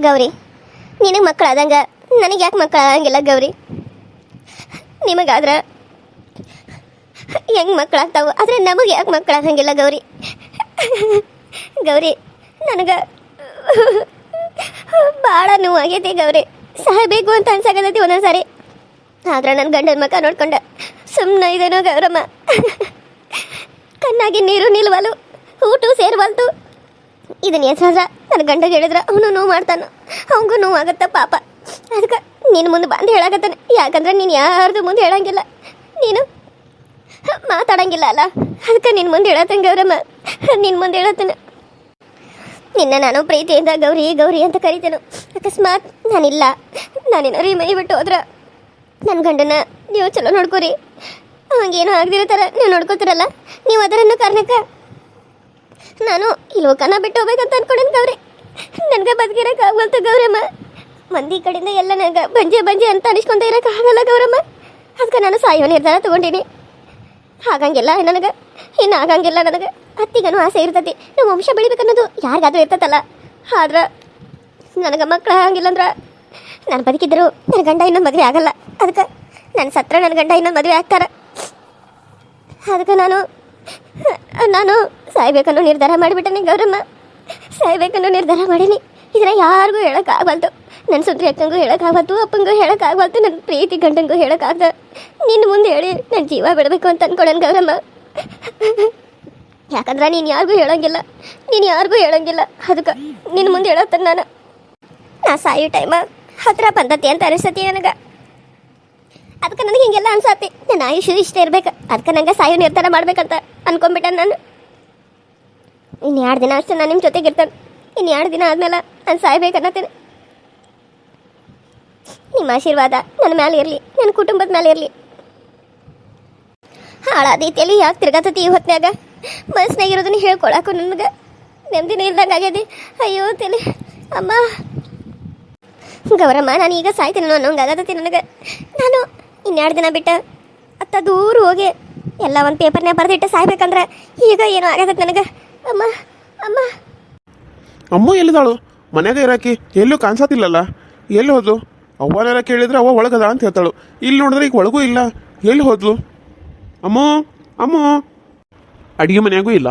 ಗೌರಿ, ನಿನಗೆ ಮಕ್ಕಳಾದಂಗ ನನಗೆ ಯಾಕೆ ಮಕ್ಕಳಾಗಂಗಿಲ್ಲ ಗೌರಿ? ನಿಮಗಾದ್ರೆ ಹೆಂಗೆ ಮಕ್ಕಳಾಗ್ತಾವೆ, ಆದರೆ ನಮಗೆ ಯಾಕೆ ಮಕ್ಕಳಾಗಂಗಿಲ್ಲ ಗೌರಿ? ಗೌರಿ, ನನಗೆ ಭಾಳ ನೋವಾಗೈತಿ ಗೌರಿ. ಸಾಯಬೇಕು ಅಂತ ಅನ್ಸಾಕತೈತಿ ಒಂದೊಂದು ಸಾರಿ. ಆದ್ರೆ ನನ್ನ ಗಂಡನ ಮಕ್ಕ ನೋಡ್ಕೊಂಡೆ ಸುಮ್ಮನೆ ಇದೇನೋ ಗೌರಮ್ಮ. ಕಣ್ಣಾಗಿ ನೀರು ನಿಲ್ವಲು, ಊಟ ಸೇರ್ವಲ್ತು. ಇದನ್ನ ಹೆಸ್ರಾದ್ರ ನನ್ನ ಗಂಡಗೆ ಹೇಳಿದ್ರೆ ಅವನು ನೋವು ಮಾಡ್ತಾನ, ಅವನಿಗೂ ನೋವಾಗತ್ತ ಪಾಪ. ಅದಕ್ಕೆ ನಿನ್ನ ಮುಂದೆ ಬಂದು ಹೇಳಾಕತ್ತಾನೆ. ಯಾಕಂದ್ರೆ ನೀನು ಯಾರ್ದು ಮುಂದೆ ಹೇಳಂಗಿಲ್ಲ, ನೀನು ಮಾತಾಡಂಗಿಲ್ಲ ಅಲ್ಲ. ಅದಕ್ಕೆ ನಿನ್ನ ಮುಂದೆ ಹೇಳತ್ತೇನೆ ಗೌರಮ್ಮ, ನಿನ್ನ ಮುಂದೆ ಹೇಳತ್ತೇನೆ. ನಿನ್ನ ನಾನು ಪ್ರೀತಿಯಿಂದ ಗೌರಿ ಗೌರಿ ಅಂತ ಕರಿತೇನೆ. ಅಕಸ್ಮಾತ್ ನಾನಿಲ್ಲ, ನಾನೇನಾರು ಮೈ ಬಿಟ್ಟು ಹೋದ್ರೆ ನನ್ನ ಗಂಡನ ನೀವು ಚಲೋ ನೋಡ್ಕೋರಿ. ಹಂಗೇನು ಆಗದಿರೋ ಥರ ನೀವು ನೋಡ್ಕೋತೀರಲ್ಲ, ನೀವು ಅದರನ್ನು ಕಾರಣಕ್ಕೆ ನಾನು ಈ ಲೋಕನ ಬಿಟ್ಟು ಹೋಗ್ಬೇಕಂತ ಅನ್ಕೊಂಡೇನು ಗೌರಿ. ನನಗೆ ಬದುಕಿರೋಕೆ ಆಗಲ್ತು ಗೌರಮ್ಮ. ಮಂದಿ ಕಡೆಯಿಂದ ಎಲ್ಲ ನನಗೆ ಬಂಜೆ ಬಂಜೆ ಅಂತ ಅನಿಸ್ಕೊಂತ ಇರೋಕೆ ಆಗಲ್ಲ ಗೌರಮ್ಮ. ಅದಕ್ಕೆ ನಾನು ಸಾಯೋ ನಿರ್ಧಾರ ತೊಗೊಂಡೀನಿ. ಆಗಂಗಿಲ್ಲ ನನಗೆ, ಇನ್ನು ಆಗಂಗಿಲ್ಲ ನನಗೆ. ಅತ್ತಿಗನೂ ಆಸೆ ಇರ್ತೈತಿ, ನಮ್ಮ ವಂಶ ಬೆಳಿಬೇಕನ್ನೋದು ಯಾರಿಗಾದ್ರೂ ಇರ್ತೈತಲ್ಲ. ಆದ್ರೆ ನನಗೆ ಮಕ್ಕಳು ಆಗಂಗಿಲ್ಲ ಅಂದ್ರೆ ನಾನು ಬದುಕಿದ್ರು ನನ್ನ ಗಂಡ ಇನ್ನೊಂದು ಮದುವೆ ಆಗಲ್ಲ. ಅದಕ್ಕೆ ನನ್ನ ಸತ್ರ ನನ್ನ ಗಂಡ ಇನ್ನೊಂದು ಮದುವೆ ಆಗ್ತಾರೆ. ಅದಕ್ಕೆ ನಾನು ಸಾಯ್ಬೇಕನ್ನೋ ನಿರ್ಧಾರ ಮಾಡಿಬಿಟ್ಟೆ ಗೌರಮ್ಮ. ಸಾಯ್ಬೇಕನ್ನೋ ನಿರ್ಧಾರ ಮಾಡೀನಿ. ಇದನ್ನ ಯಾರಿಗೂ ಹೇಳೋಕ್ಕಾಗಲ್ತು. ನನ್ನ ಸುಂದ್ರಿ ಅಕ್ಕಂಗೂ ಹೇಳೋಕ್ಕಾಗಲ್ತು, ಅಪ್ಪಂಗೂ ಹೇಳೋಕ್ಕಾಗಲ್ತು, ನನ್ನ ಪ್ರೀತಿ ಗಂಡಂಗೂ ಹೇಳೋಕ್ಕಾಗ್ದ. ನಿನ್ನ ಮುಂದೆ ಹೇಳಿ ನನ್ನ ಜೀವ ಬಿಡಬೇಕು ಅಂತ ಅನ್ಕೊಳ್ಳೋಣ ಗೌರಮ್ಮ. ಯಾಕಂದ್ರೆ ನೀನು ಯಾರಿಗೂ ಹೇಳೋಂಗಿಲ್ಲ. ಅದಕ್ಕೆ ನಿನ್ನ ಮುಂದೆ ಹೇಳೋತ್ತೇನೆ ನಾನು. ನಾ ಸಾಯೋ ಟೈಮ ಹತ್ರ ಬಂದತಿ ಅಂತ ಅನಿಸ್ತತಿ ನನಗೆ. ಅದಕ್ಕೆ ನನಗೆ ಹಿಂಗೆಲ್ಲ ಅನ್ಸತಿ. ನನ್ನ ಆಯುಷ್ಯ ಇಷ್ಟ ಇರ್ಬೇಕು. ಅದಕ್ಕೆ ನಂಗೆ ಸಾಯೋ ನಿರ್ಧಾರ ಮಾಡ್ಬೇಕಂತ ಅನ್ಕೊಂಡ್ಬಿಟ್ಟೆ ನಾನು. ಇನ್ನು 2 ದಿನ ಅಷ್ಟೇ ನಾನು ನಿಮ್ಮ ಜೊತೆಗೆ ಇರ್ತೇನೆ. ಇನ್ನು 2 ದಿನ ಆದ್ಮೇಲೆ ನಾನು ಸಾಯ್ಬೇಕನ್ನತ್ತೇನೆ. ನಿಮ್ಮ ಆಶೀರ್ವಾದ ನನ್ನ ಮೇಲೆ ಇರಲಿ, ನನ್ನ ಕುಟುಂಬದ ಮೇಲೆ ಇರಲಿ. ಹಾಳಾದೀತಿಯಲ್ಲಿ ಯಾಕೆ ತಿರ್ಗಾತತಿ ಈ ಹೊತ್ನ್ಯಾಗ? ಮನಸ್ಸಿನಾಗಿರೋದನ್ನ ಹೇಳ್ಕೊಳಕು ನನಗೆ ನೆಮ್ಮದಿನೇ ಇಲ್ದಂಗೆ ಆಗ್ಯದಿ. ಅಯ್ಯೋ ತಲೆ ಅಮ್ಮ. ಗೌರಮ್ಮ, ನಾನು ಈಗ ಸಾಯ್ತೀನಿ ಅನ್ನೋಂಗೆ ಆಗತತಿ ನನಗೆ. ನಾನು 2 ದಿನ ಬಿಟ್ಟು ಅತ್ತ ದೂರ ಹೋಗಿ ಎಲ್ಲ ಒಂದು ಪೇಪರ್ನ್ಯಾಗ ಬರೆದಿಟ್ಟು ಸಾಯ್ಬೇಕಂದ್ರೆ ಈಗ ಏನೋ ಆಗತೈತೆ ನನಗೆ. ಅಮ್ಮ ಅಮ್ಮ ಅಮ್ಮ ಎಲ್ಲಿದಾಳು? ಮನ್ಯಾಗ ಇರಾಕಿ ಎಲ್ಲೂ ಕಾಣಿಸತ್ತಿಲ್ಲಲ್ಲ. ಎಲ್ಲಿ ಹೋದ್ಲು? ಅವ್ವನಾರ ಕೇಳಿದ್ರೆ ಅವ್ವ ಒಳಗದ ಅಂತ ಹೇಳ್ತಾಳು. ಇಲ್ಲಿ ನೋಡಿದ್ರೆ ಈಗ ಒಳಗೂ ಇಲ್ಲ. ಎಲ್ಲಿ ಹೋದ್ಲು? ಅಮ್ಮ ಅಮ್ಮ ಅಡುಗೆ ಮನ್ಯಾಗೂ ಇಲ್ಲ,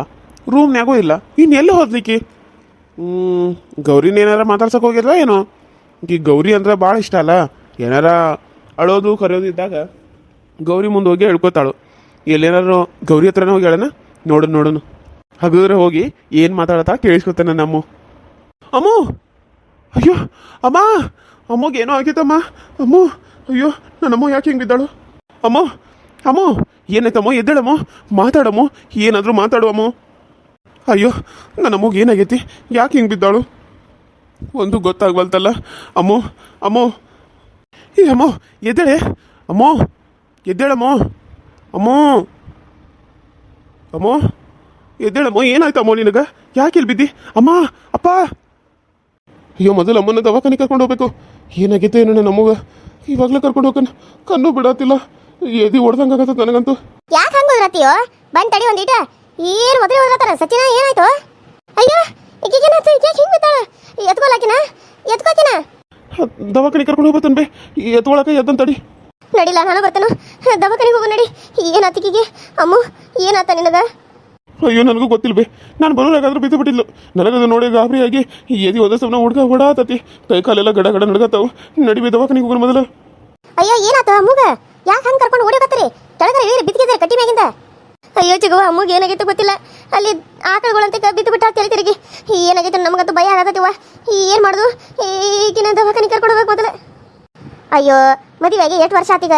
ರೂಮ್ನ್ಯಾಗೂ ಇಲ್ಲ. ಇನ್ನು ಎಲ್ಲಿ ಹೋದ್ಲಿಕ್ಕಿ? ಗೌರಿನೇನಾರ ಮಾತಾಡ್ಸಕ್ಕೆ ಹೋಗಿಲ್ಲ ಏನೋ? ಈ ಗೌರಿ ಅಂದ್ರೆ ಭಾಳ ಇಷ್ಟ ಅಲ್ಲ. ಏನಾರ ಅಳೋದು ಕರೆಯೋದು ಇದ್ದಾಗ ಗೌರಿ ಮುಂದೆ ಹೋಗಿ ಹೇಳ್ಕೊತಾಳು. ಎಲ್ಲೇನಾರು ಗೌರಿ ಹತ್ರನೇ ಹೋಗಿ ಹೇಳೋಣ, ನೋಡೋಣ ಹಾಗಾದ್ರೆ ಹೋಗಿ ಏನು ಮಾತಾಡತ್ತಾ ಕೇಳಿಸ್ಕೊತಾನೆ ನಮ್ಮ ಅಮ್ಮ. ಅಯ್ಯೋ ಅಮ್ಮ, ಅಮ್ಮಗೆ ಏನೋ ಆಗೈತಮ್ಮ. ಅಮ್ಮ ಅಯ್ಯೋ, ನನ್ನಮ್ಮ ಯಾಕೆ ಹಿಂಗೆ ಬಿದ್ದಾಳು? ಅಮ್ಮ ಏನಾಯ್ತಮ್ಮ? ಎದ್ದೇಳಮ್ಮ, ಮಾತಾಡಮ್ಮ, ಏನಾದರೂ ಮಾತಾಡುವಮ್ಮ. ಅಯ್ಯೋ, ನನ್ನಮ್ಮಗೆ ಏನಾಗೈತಿ? ಯಾಕೆ ಹಿಂಗೆ ಬಿದ್ದಾಳು? ಒಂದು ಗೊತ್ತಾಗ್ಬಲ್ತಲ್ಲ. ಅಮ್ಮ ಏ ಅಮ್ಮ, ಎದ್ದೇಳೆ ಅಮ್ಮ, ಎದ್ದೇಳಮ್ಮ. ಅಮ್ಮ ಎದ್ದೇಳಮ್ಮ, ಏನಾಯ್ತಮ್ಮ ನಿನಗೆ? ಯಾಕೆ ಇಲ್ಲಿ ಬಿದ್ದಿ? ಅಮ್ಮ ಅಪ್ಪ. ಅಯ್ಯೋ, ಮೊದಲು ಅಮ್ಮನ ದವಾಖಾನೆ ಕರ್ಕೊಂಡು ಹೋಗ್ಬೇಕು. ಏನಾಗೈತೆ ಏನೋ ನಮಗೆ. ಇವಾಗಲೇ ಕರ್ಕೊಂಡು ಹೋಗೋಣ, ಕಣ್ಣು ಬಿಡತ್ತಿಲ್ಲ. ಎದಿ ಹೊಡ್ದಂಗೆ ಆಗತ್ತ ನನಗಂತೂ. ಯಾಕೆ ಹಂಗೆ ಹೋದ್ರತ್ತೀಯೋ? ಬಂದು ತಡಿ ಒಂದೀಟ. ಏನು ಮೊದಲೇ ಹೋದ್ರತ್ತಾರ? ಸಚಿನ ಏನಾಯ್ತು? ಅಯ್ಯೋ, ಈಗೇನಾಯ್ತು? ಯಾಕೆ ಹಿಂಗೆ ಬಿದ್ದಾಳ? ಎತ್ಕೊಳಕಿನ ದವಾಖಾನೆ ಕರ್ಕೊಂಡು ಹೋಗ್ಬತ್ತನ್ ಬೇ. ಎತ್ಕೊಳಕ ಎದ್ದಂತ ತಡಿ. ನಡಿಲ್ಲ, ನಾನು ಬರ್ತೇನೆ. ದವಾಖಾನೆಗೆ ಹೋಗು ನಡಿ. ಏನಾತಿಕಿಗೆ? ಅಮ್ಮ ಏನಾತ ನಿನಗ? ಅಯ್ಯೋ, ನನಗೂ ಗೊತ್ತಿಲ್ಲ ಬೇ. ನಾನು ಬರೋರಾಗಾದ್ರೂ ಬಿದ್ದು ಬಿಟ್ಟಿಲ್ಲ. ನನಗದು ನೋಡಿ ಗಾಬರಿಯಾಗಿ ಎದಿ ಹೋದ ಸಮನ ಹೊಡಾತತಿ. ಕೈ ಕಾಲೆಲ್ಲ ಗಡ ನಡ್ಗತ್ತಾವು. ನಡಿಬೇ ದವಾಖಾನೆಗೆ ಹೋಗೋಣ ಮೊದಲು. ಅಯ್ಯೋ, ಏನಾತ ಅಮ್ಮಗ? ಯಾಕೆ ಹಂಗೆ ಕರ್ಕೊಂಡು ಓಡಿ ಬರ್ತೀರಿ? ಕೆಳಗಡೆ ಬಿದ್ದಿದ್ದಾರೆ ಕಟ್ಟಿ ಮ್ಯಾಗಿಂದ. ಅಯ್ಯೋ ಚಿಗವ್ವ, ಅಮ್ಮಗೆ ಏನಾಗೈತೆ ಗೊತ್ತಿಲ್ಲ. ಅಲ್ಲಿ ಆಕಳುಗಳಂತೆ ಬಿದ್ದು ಬಿಟ್ಟ ತಲೆ ತಿರುಗಿ. ಏನಾಗೈತೆ ನಮಗಂತೂ ಭಯ ಆಗತ್ತವ. ಏನು ಮಾಡೋದು? ಈಗಿನ ದವಾಖಾನೆ ಕರ್ಕೊಂಡು ಹೋಗ್ಬೇಕು ಮೊದಲು. ಅಯ್ಯೋ, ಮದುವೆಗೆ 8 ವರ್ಷ ಆತೀಗ.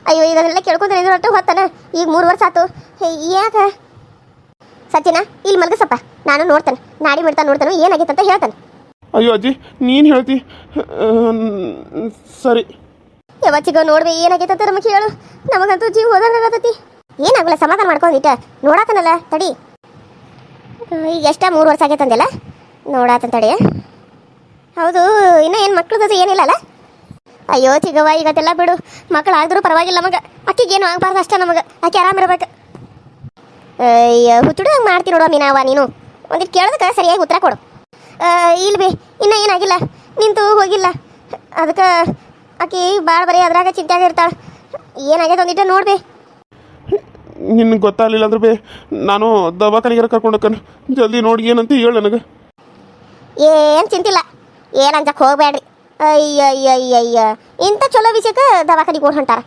ಅಯ್ಯೋ, ಇದನ್ನೆಲ್ಲ ಕೇಳ್ಕೊಂಡ್ರೆ ಇದು ಹೊಟ್ಟು ಹೊತ್ತಾನ. ಈಗ 3 ವರ್ಷ ಆತು. ಯಾಕೆ ಸಚಿನ ಇಲ್ಲಿ ಮಲಗಸಪ್ಪ, ನಾನು ನೋಡ್ತೇನೆ. ನಾಡಿ ಮಿಡ್ತಾ ನೋಡ್ತಾನೆ ಏನಾಗೈತೆ ಅಂತ ಹೇಳ್ತಾನೆ. ಅಯ್ಯೋ ಅಜ್ಜಿ, ನೀನು ಹೇಳ್ತಿ ಸರಿ. ಯಾವಚ್ಚಿಗೋ ನೋಡ್ದೆ ಏನಾಗೈತೆ ಅಂತ ನಮಗೆ ಹೇಳು. ನಮಗಂತೂ ಜೀವ ಹೋದಂಗಾಗತೈತಿ. ಏನಾಗಲ್ಲ, ಸಮಾಧಾನ ಮಾಡ್ಕೊಂಡಿಟ್ಟ ನೋಡಾತನಲ್ಲ ತಡಿ. ಈಗ ಎಷ್ಟ 3 ವರ್ಷ ಆಗೈತಂದೆಲ್ಲ ನೋಡಾತನ ತಡಿ. ಹೌದು, ಇನ್ನೂ ಏನು ಮಕ್ಳದ್ದು ಏನಿಲ್ಲ ಅಲ್ಲ? ಅಯ್ಯೋ ಚಿಗವ್ವ, ಈಗತ್ತೆಲ್ಲ ಬಿಡು. ಮಕ್ಕಳು ಆದ್ರೂ ಪರವಾಗಿಲ್ಲ ನಮಗೆ. ಅಕ್ಕಿಗೇನು ಆಗಬಾರ್ದು ಅಷ್ಟೇ ನಮಗೆ. ಆಕೆ ಆರಾಮಿರ್ಬೇಕು. ಅಯ್ಯೋ, ಹುಚ್ಚುಡು ಹಂಗೆ ಮಾಡ್ತೀನಿ ನೋಡುವ ಮೀನಾವ. ನೀನು ಒಂದಿಟ್ಟು ಕೇಳೋದಕ್ಕೆ ಸರಿಯಾಗಿ ಉತ್ತರ ಕೊಡು. ಇಲ್ಲಿ ಬಿ ಇನ್ನೂ ಏನಾಗಿಲ್ಲ. ನಿಂತು ಹೋಗಿಲ್ಲ. ಅದಕ್ಕೆ ಆಕಿ ಭಾಳ ಬರೀ ಅದ್ರಾಗ ಚಿಂತ್ಯಾಗ ಇರ್ತಾಳೆ. ಏನಾಗ್ಯದ ಒಂದಿಟ್ಟ ನೋಡ್ಬೇ. ನಿನಗೆ ಗೊತ್ತಾಗಲಿಲ್ಲ ಅಂದ್ರೆ ಬೇ ನಾನು ದವಾಖಾನೆಗೆ ಕರ್ಕೊಂಡೋಕ್ಕನ ಜಲ್ದಿ ನೋಡಿ ಏನಂತ ಹೇಳು ನನಗೆ. ಏನು ಚಿಂತಿಲ್ಲ, ಏನು ಅಂಜಕ್ಕೆ ಹೋಗ್ಬೇಡ್ರಿ. ಅಯ್ಯ ಇಂಥ ಚಲೋ ವಿಷಯಕ್ಕೆ ದವಾಖಾನಿಗೆ ಓಡ್ ಹೊಂಟಾರ.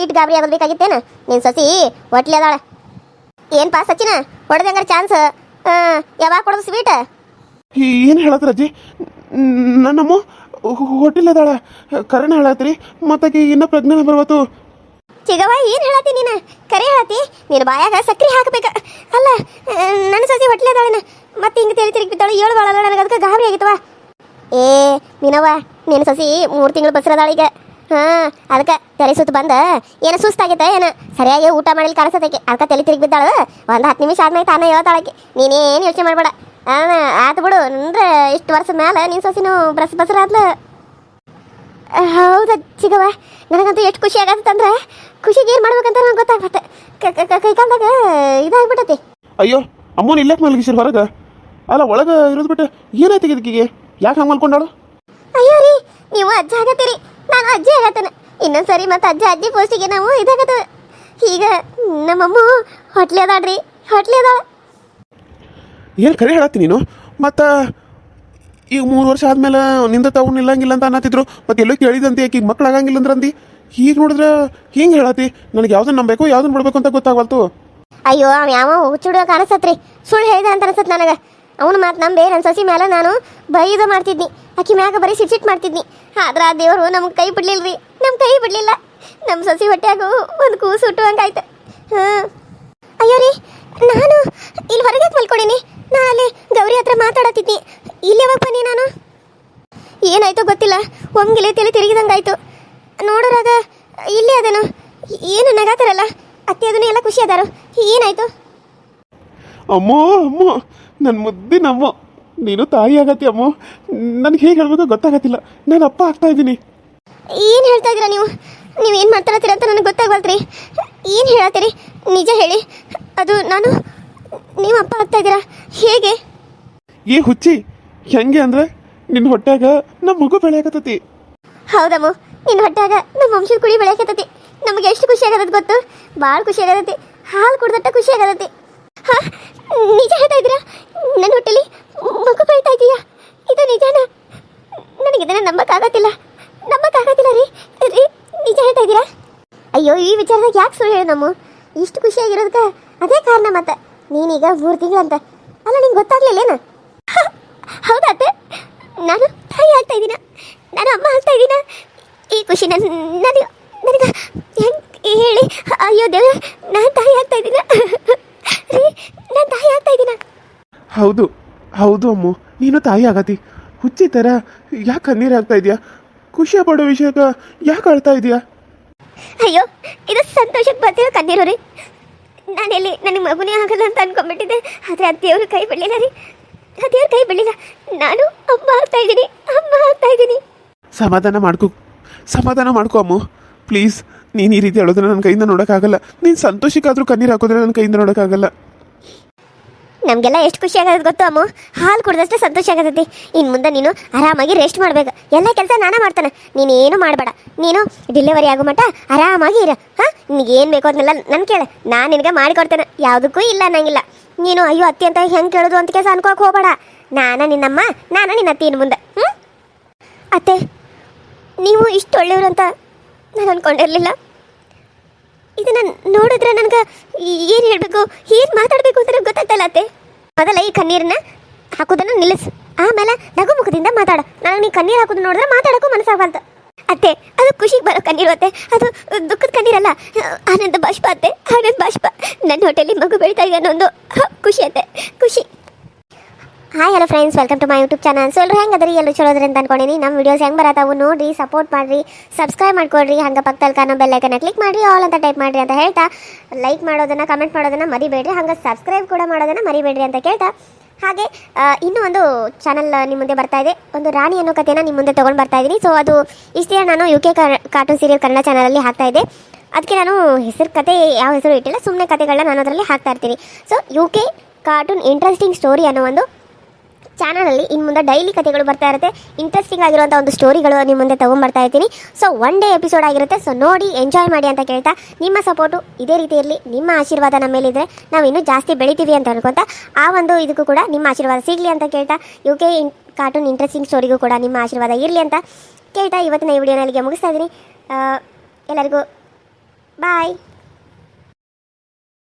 ಇಟ್ಟು ಗಾಬರಿ ಆಗೋದು ಬೇಕಾಗಿತ್ತೇನು? ನಿನ್ನ ಸಸಿ ಹೊಟ್ಲಿ ಅದಾಳೆ. ಏನು ಪಾ ಸಚಿನ ಹೊಡೆದಂಗಾರ ಚಾನ್ಸ್ ಯಾವಾಗ ಕೊಡೋದು ಸ್ವೀಟ್? ಏನು ಹೇಳತ್ತರ ಅಜ್ಜಿ? ನನ್ನಮ್ಮ ಹೋಟೆಲ್ ಅದಾಳ ಕರೆನ ಹೇಳತ್ರಿ. ಮತ್ತಾಕಿ ಇನ್ನೂ ಪ್ರಜ್ಞೆ ಬರ್ಬತ್ತು. ಚಿಗವ್ವ ಏನು ಹೇಳತ್ತಿ ನೀನು? ಕರೆ ಹೇಳತ್ತಿ? ನೀನು ಬಾಯಾಗ ಸಕ್ರೆ ಹಾಕಬೇಕ. ಅಲ್ಲ ನನ್ನ ಸಸಿ ಹೊಟ್ಲೆ ಅದಾಳೇನ? ಮತ್ತೆ ಹಿಂಗೆ ತಿರುಗಿ ಬಿದ್ದಾಳೆ. ಏಳು ಬಾಳ ನನಗೆ ಅದಕ್ಕೆ ಗಾಬರಿ ಆಗಿತ್ತವ. ಏ ಮೀನವ್ವ, ನಿನ್ನ ಸಸಿ 3 ತಿಂಗಳು ಬಸ್ರದಾಳ ಈಗ. ಹಾಂ, ಅದಕ್ಕೆ ತಲೆ ಸುತ್ತು ಬಂದ ಏನೋ ಸುಸ್ತಾಗೈತೆ ಏನು, ಸರಿಯಾಗಿ ಊಟ ಮಾಡಿಲ್ಲ ಕಾಣಿಸತೈಕೆ. ಅದಕ್ಕೆ ತಲೆ ತಿರುಗಿ ಬಿದ್ದಾಳು. ಒಂದು 10 ನಿಮಿಷ ಆದ್ಮೇಲೆ ತಾನೇ ಹೇಳ್ತಾಳಕ್ಕೆ. ನೀನೇನು ಯೋಚನೆ ಮಾಡಬೇಡ. ಆತು ಬಿಡು. ಅಂದ್ರೆ ಇಷ್ಟು ವರ್ಷದ ಮೇಲೆ ನಿನ್ನ ಸಸಿನೂ ಬಸ್ರಾದ್ಲು. ಹೌದಾ ಚಿಗವ್ವ, ನನಗಂತೂ ಎಷ್ಟು ಖುಷಿ ಆಗತ್ತಂದ್ರೆ ಖುಷಿಗೆ ಏನು ಮಾಡ್ಬೇಕಂತ ನಂಗೆ ಗೊತ್ತಾಗ್ಬತ್ತೆ. ಕೈಕಾಲ್ದಾಗ ಇದಾಗ್ಬಿಟ್ಟತಿ. ಅಯ್ಯೋ ಅಮ್ಮನ ಇಲ್ಲಕ್ಕೆ ಮಲಗಿಸಿರ್ ಹೊರಗೆ? ಅಲ್ಲ ಒಳಗೆ ಇರೋದು ಬಿಟ್ಟು ಏನಾಯ್ತು ಇದಕ್ಕಿಗೆ? ಯಾಕೆ ಹಂಗೆ ಮಲ್ಕೊಂಡಾಳು? ಅಯ್ಯೋ ರೀ, ನೀವು ಅಜ್ಜ ಆಗತ್ತೀರಿ, ನಾನು ಅಜ್ಜಿ ಆಗತ್ತೇನೆ. ಇನ್ನೊಂದ್ಸರಿ ಮತ್ತೆ ಅಜ್ಜಿ ಪೋಸ್ಟಿಗೆ ನಾವು ಇದಾಗತ್ತೇವೆ. ಈಗ ನಮ್ಮಮ್ಮ ಹೊಟ್ಲಿ ಅದಾಳ್ರಿ, ಹೊಟ್ಲಿ ಅದಾಳ. ಏನು ಕರೆ ಹೇಳತ್ತಿ ನೀನು? ಮತ್ತು ಈಗ 3 ವರ್ಷ ಆದ್ಮೇಲೆ ನಿಂದ ತಾವು ನಿಲ್ಲಂಗಿಲ್ಲ ಅಂತ ಅನ್ನತ್ತಿದ್ರು. ಮತ್ತೆ ಎಲ್ಲೋ ಕೇಳಿದಂತೆ ಆಕಿಗೆ ಮಕ್ಳು ಆಗಂಗಿಲ್ಲ ಅಂದ್ರಂದು. ಈಗ ನೋಡಿದ್ರೆ ಹಿಂಗೆ ಹೇಳತ್ತಿ. ನನಗೆ ಯಾವ್ದನ್ನ ನಂಬಬೇಕು ಯಾವ್ದನ್ನ ಬಿಡ್ಬೇಕು ಅಂತ ಗೊತ್ತಾಗವಲ್ತು. ಅಯ್ಯೋ ಅವ ಯಾವ ಹುಚ್ಚುಡುವ ಕಾಣಿಸತ್ರಿ, ಸುಳ್ಳು ಹೇಳಿದ ಅಂತ ಅನ್ಸತ್ ನನಗೆ. ಅವನು ಮಾತು ನಂಬೆ ನನ್ನ ಸಸಿ ಮೇಲೆ ನಾನು ಬೈದು ಮಾಡ್ತಿದ್ನಿ. ಆಕಿ ಮ್ಯಾಗ ಬರೀ ಸಿಟ್ ಮಾಡ್ತಿದ್ನಿ. ಆದ್ರೆ ಆ ದೇವರು ನಮ್ಗೆ ಕೈ ಬಿಡ್ಲಿಲ್ರಿ, ನಮ್ಮ ಕೈ ಬಿಡ್ಲಿಲ್ಲ. ನಮ್ಮ ಸಸಿ ಹೊಟ್ಯಾಗು ಒಂದು ಕೂಸು ಹುಟ್ಟುವಂಗಾಯ್ತು. ಹಾಂ ಅಯ್ಯೋ ರೀ, ನಾನು ಇಲ್ಲಿ ಹೊರಗೆ ಮಲ್ಕೊಡೀನಿ. ನಾನು ಅಲ್ಲಿ ಗೌರಿ ಹತ್ರ ಮಾತಾಡತ್ತಿದ್ನಿ. ಇಲ್ಲಿ ಯಾವಾಗ ಬನ್ನಿ ನಾನು? ಏನಾಯ್ತು ಗೊತ್ತಿಲ್ಲ, ಒಮ್ಗಿಲೆ ತಲೆ ತಿರುಗಿದಂಗಾಯ್ತು. ನೋಡೋರಾಗ ಇಲ್ಲಿ ಅದನು ಏನು ನಗಾತಾರಲ್ಲ ಅತ್ತೆ, ಅದನ್ನ ಎಲ್ಲ ಖುಷಿ ಅದಾರು. ಏನಾಯ್ತು? ಅಮ್ಮೋ ಅಮ್ಮೋ, ನನ್ನ ಮುದ್ದಿನಮ್ಮ, ನೀನು ತಾಯಿ ಆಗತ್ತಿ ಅಮ್ಮೋ. ನನಗೆ ಹೇಗೆ ಹೇಳ್ಬೇಕೋ ಗೊತ್ತಾಗತ್ತಿಲ್ಲ. ನಾನು ಅಪ್ಪ ಆಗ್ತಾ ಇದ್ದೀನಿ. ಏನು ಹೇಳ್ತಾ ಇದ್ದೀರಾ ನೀವು? ನೀವೇನು ಮಾತಾಡ್ತೀರ ಅಂತ ನನಗೆ ಗೊತ್ತಾಗವಲ್ತ್ರಿ. ಏನು ಹೇಳತ್ತೀರಿ? ನಿಜ ಹೇಳಿ. ಅದು ನಾನು ನೀವು ಅಪ್ಪ ಆಗ್ತಾ ಇದ್ದೀರಾ? ಹೇಗೆ? ಏ ಹುಚ್ಚಿ, ಹೆಂಗೆ ಅಂದ್ರೆ ನಿನ್ನ ಹೊಟ್ಯಾಗ ನಮ್ಮ ಮಗು ಬೆಳೆಯಾಕತ್ತತಿ. ಹೌದಮ್ಮ, ನಿನ್ನ ಹೊಟ್ಟಾಗ ನಮ್ಮ ವಂಶದ ಕುಳಿ ಬೆಳೆಯಕತ್ತತಿ. ನಮಗೆ ಎಷ್ಟು ಖುಷಿ ಆಗತೈತಿ ಗೊತ್ತು? ಭಾಳ ಖುಷಿ ಆಗತೈತಿ. ಹಾಲು ಕುಡ್ದಟ್ಟ ಖುಷಿ ಆಗತೈತಿ. ಹಾಂ, ನಿಜ ಹೇಳ್ತಾ ಇದ್ದೀರಾ? ನನ್ನ ಹೊಟ್ಟೆಲಿ ಮಗು ಬೆಳೀತಾ ಇದೆಯಾ? ಇದು ನಿಜಾನ? ನನಗೆ ಇದನ್ನು ನಂಬಕ್ಕಾಗತ್ತಿಲ್ಲ ರೀ. ರೀ, ನಿಜ ಹೇಳ್ತಾ ಇದ್ದೀರಾ? ಅಯ್ಯೋ, ಈ ವಿಚಾರದಾಗ ಯಾಕೆ ಸುಳ್ಳು ಹೇಳು ನಮ್ಮ? ಇಷ್ಟು ಖುಷಿಯಾಗಿರೋದಕ್ಕೆ ಅದೇ ಕಾರಣ. ಮತ್ತೆ ನೀನೀಗ 3 ತಿಂಗಳಂತ ಅಲ್ಲ, ನಿಂಗೆ ಗೊತ್ತಾಗ್ಲಿಲ್ಲೇನು? ಹೌದಾ ಅತ್ತೆ, ನಾನು ತಾಯಿ ಆಗ್ತಾ ಇದ್ದೀನ, ನಾನು ಅಮ್ಮ ಆಗ್ತಾ ಇದ್ದೀನ. ಈ ಖುಷಿ ನನಗೆ ಹೆಂಗೆ ಹೇಳಿ? ಅಯ್ಯೋ ದೇವ್ರ, ನಾನು ತಾಯಿ ಆಗ್ತಾ ಇದ್ದೀನ ರೀ, ನಾನು ತಾಯಿ ಆಗ್ತಾ ಇದ್ದೀನ. ಹೌದು ಹೌದು ಅಮ್ಮು, ನೀನು ತಾಯಿ ಆಗತಿ. ಹುಚ್ಚಿ ಥರ ಯಾಕೆ ಕಣ್ಣೀರು ಆಗ್ತಾ ಇದೆಯಾ? ಖುಷಿ ಪಡೋ ವಿಷಯಕ್ಕೆ ಯಾಕೆ ಅಳ್ತಾ ಇದೆಯಾ? ಅಯ್ಯೋ, ಇದು ಸಂತೋಷಕ್ಕೆ ಬರ್ತಿರೋ ಕಣ್ಣೀರು ರೀ. ನಾನೆಲ್ಲಿ ನನಗೆ ಮಗುನೇ ಆಗಲ್ಲ ಅಂತ ಅನ್ಕೊಂಡ್ಬಿಟ್ಟಿದ್ದೆ. ಆದರೆ ಆ ದೇವ್ರ ಕೈ ಬಿಡಲಿಲ್ಲ ರೀ, ಆ ದೇವ್ರ ಕೈ ಬಿಡಲಿಲ್ಲ. ನಾನು ಅಮ್ಮ ಆಗ್ತಾ ಇದ್ದೀನಿ. ಸಮಾಧಾನ ಮಾಡ್ಕೊ ಅಮ್ಮು, ಪ್ಲೀಸ್. ನೀನು ಈ ರೀತಿ ಹೇಳೋದನ್ನ ನನ್ನ ಕೈಯಿಂದ ನೋಡೋಕ್ಕಾಗಲ್ಲ. ನೀನು ಸಂತೋಷಕ್ಕಾದರೂ ಕಣ್ಣೀರು ಹಾಕೋದ್ರೆ ನನ್ನ ಕೈಯಿಂದ ನೋಡೋಕ್ಕಾಗಲ್ಲ. ನಮಗೆಲ್ಲ ಎಷ್ಟು ಖುಷಿ ಆಗೋದು ಗೊತ್ತು ಅಮ್ಮ? ಹಾಲು ಕುಡಿದಷ್ಟೇ ಸಂತೋಷ ಆಗತೈತಿ. ಇನ್ನು ಮುಂದೆ ನೀನು ಆರಾಮಾಗಿ ರೆಸ್ಟ್ ಮಾಡಬೇಕು. ಎಲ್ಲ ಕೆಲಸ ನಾನೇ ಮಾಡ್ತಾನೆ, ನೀನೇನು ಮಾಡಬೇಡ. ನೀನು ಡಿಲಿವರಿ ಆಗೋ ಮಟ್ಟ ಆರಾಮಾಗಿ ಇರ. ಹಾಂ, ನಿನಗೇನು ಬೇಕೋ ಅದನ್ನೆಲ್ಲ ನನ್ನ ಕೇಳ, ನಾನು ನಿನಗೆ ಮಾಡಿಕೊಡ್ತೇನೆ. ಯಾವುದಕ್ಕೂ ಇಲ್ಲ ಅನ್ನಂಗಿಲ್ಲ. ನೀನು ಅಯ್ಯೋ ಅತ್ತಿ ಅಂತ ಹೆಂಗೆ ಕೇಳೋದು ಅಂತ ಕೆಲಸ ಅನ್ಕೋಕೆ ಹೋಗಬೇಡ. ನಾನು ನಿನ್ನಮ್ಮ, ನಾನು ನಿನ್ನ ಅತ್ತಿ ಇನ್ನು ಮುಂದೆ. ಅತ್ತೆ, ನೀವು ಇಷ್ಟು ಒಳ್ಳೆಯವರು ಅಂತ ನಾನು ಅಂದ್ಕೊಂಡಿರಲಿಲ್ಲ. ಇದನ್ನು ನೋಡಿದ್ರೆ ನನಗೆ ಏನು ಹೇಳಬೇಕು, ಏನು ಮಾತಾಡಬೇಕು ಅಂತ ನನಗೆ ಗೊತ್ತಾಗ್ತಲ್ಲ ಅತ್ತೆ. ಮೊದಲ ಈ ಕಣ್ಣೀರನ್ನ ಹಾಕೋದನ್ನು ನಿಲ್ಲಿಸು, ಆಮೇಲೆ ನಗು ಮುಖದಿಂದ ಮಾತಾಡ. ನನಗೆ ನೀ ಕಣ್ಣೀರು ಹಾಕೋದು ನೋಡಿದ್ರೆ ಮಾತಾಡೋಕ್ಕೂ ಮನಸ್ಸಾಗಲ್ತ ಅತ್ತೆ. ಅದು ಖುಷಿಗೆ ಬರೋ ಕಣ್ಣೀರು ಅತ್ತೆ, ಅದು ದುಃಖದ ಕಣ್ಣೀರಲ್ಲ. ಆನಂದ ಬಾಷ್ಪ ಅತ್ತೆ, ಆನಂದ ಬಾಷ್ಪ. ನನ್ನ ಹೊಟ್ಟೆಲಿ ಮಗು ಬೆಳೀತಾ ಇದೆ ಅನ್ನೋ ಒಂದು ಖುಷಿ ಅತ್ತೆ, ಖುಷಿ. Hi hello friends, welcome to my YouTube channel. So ಎಲ್ಲರೂ ಹೆಂಗೆ ಅದರಿ, ಎಲ್ಲರೂ ಚಲೋದ್ರಿ ಅಂತ ಅನ್ಕೊಂಡಿನಿ. ನಮ್ಮ ವೀಡಿಯೋಸ್ ಹೆಂಗೆ ಬರತ್ತಾವು ನೋಡಿರಿ, ಸಪೋರ್ಟ್ ಮಾಡಿರಿ, ಸಬ್ಸ್ಕ್ರೈಬ್ ಮಾಡ್ಕೊಳ್ರಿ. ಹಂಗೆ ಪಕ್ಕದಲ್ಲಿ ಕಾಣೋ ಬೆಲ್ ಐಕನ್ನ ಕ್ಲಿಕ್ ಮಾಡಿರಿ, ಆಲ್ ಅಂತ ಟೈಪ್ ಮಾಡಿರಿ ಅಂತ ಹೇಳ್ತಾ, ಲೈಕ್ ಮಾಡೋದನ್ನು, ಕಮೆಂಟ್ ಮಾಡೋದನ್ನು ಮರಿಬೇಡ್ರಿ. ಹಂಗೆ ಸಬ್ಸ್ಕ್ರೈಬ್ ಕೂಡ ಮಾಡೋದನ್ನು ಮರಿಬೇಡ್ರಿ ಅಂತ ಕೇಳ್ತಾ, ಹಾಗೆ ಇನ್ನೂ ಒಂದು ಚಾನಲ್ ನಿಮ್ಮ ಮುಂದೆ ಬರ್ತಾ ಇದೆ. ಒಂದು ರಾಣಿ ಅನ್ನೋ ಕಥೆನ ನಿಮ್ಮ ಮುಂದೆ ತೊಗೊಂಡು ಬರ್ತಾ ಇದ್ದೀನಿ. ಸೊ ಅದು ಇಷ್ಟೇ, ನಾನು UK ಕಾರ್ಟೂನ್ ಸೀರಿಯಲ್ ಕನ್ನಡ ಚಾನಲಲ್ಲಿ ಹಾಕ್ತಾ ಇದ್ದೆ. ಅದಕ್ಕೆ ನಾನು ಕತೆ ಯಾವ ಹೆಸರು ಇಟ್ಟಿಲ್ಲ, ಸುಮ್ಮನೆ ಕತೆಗಳನ್ನ ನಾನು ಅದರಲ್ಲಿ ಹಾಕ್ತಾ ಇರ್ತೀನಿ. So UK cartoon interesting story ಅನ್ನೋ ಒಂದು ಚಾನಲಲ್ಲಿ ಇನ್ನು ಮುಂದೆ ಡೈಲಿ ಕಥೆಗಳು ಬರ್ತಾ ಇರುತ್ತೆ. ಇಂಟ್ರೆಸ್ಟಿಂಗ್ ಆಗಿರುವಂಥ ಒಂದು ಸ್ಟೋರಿಗಳು ನಿಮ್ಮ ಮುಂದೆ ತೊಗೊಂಬರ್ತಾ ಇರ್ತೀನಿ. ಸೊ ಒನ್ ಡೇ ಎಪಿಸೋಡ್ ಆಗಿರುತ್ತೆ. ಸೊ ನೋಡಿ ಎಂಜಾಯ್ ಮಾಡಿ ಅಂತ ಕೇಳ್ತಾ, ನಿಮ್ಮ ಸಪೋರ್ಟು ಇದೇ ರೀತಿ ಇರಲಿ, ನಿಮ್ಮ ಆಶೀರ್ವಾದ ನಮ್ಮ ಮೇಲಿದ್ರೆ ನಾವು ಇನ್ನೂ ಜಾಸ್ತಿ ಬೆಳಿತೀವಿ ಅಂತ ಅನ್ಕೊತಾ, ಆ ಒಂದು ಇದಕ್ಕೂ ಕೂಡ ನಿಮ್ಮ ಆಶೀರ್ವಾದ ಸಿಗಲಿ ಅಂತ ಕೇಳ್ತಾ, UK ಕಾರ್ಟೂನ್ ಇಂಟ್ರೆಸ್ಟಿಂಗ್ ಸ್ಟೋರಿಗೂ ಕೂಡ ನಿಮ್ಮ ಆಶೀರ್ವಾದ ಇರಲಿ ಅಂತ ಕೇಳ್ತಾ ಇವತ್ತಿನ ಈ ವಿಡಿಯೋನ ಇಲ್ಲಿಗೆ ಮುಗಿಸ್ತಾ ಇದ್ದೀನಿ. ಎಲ್ಲರಿಗೂ ಬಾಯ್.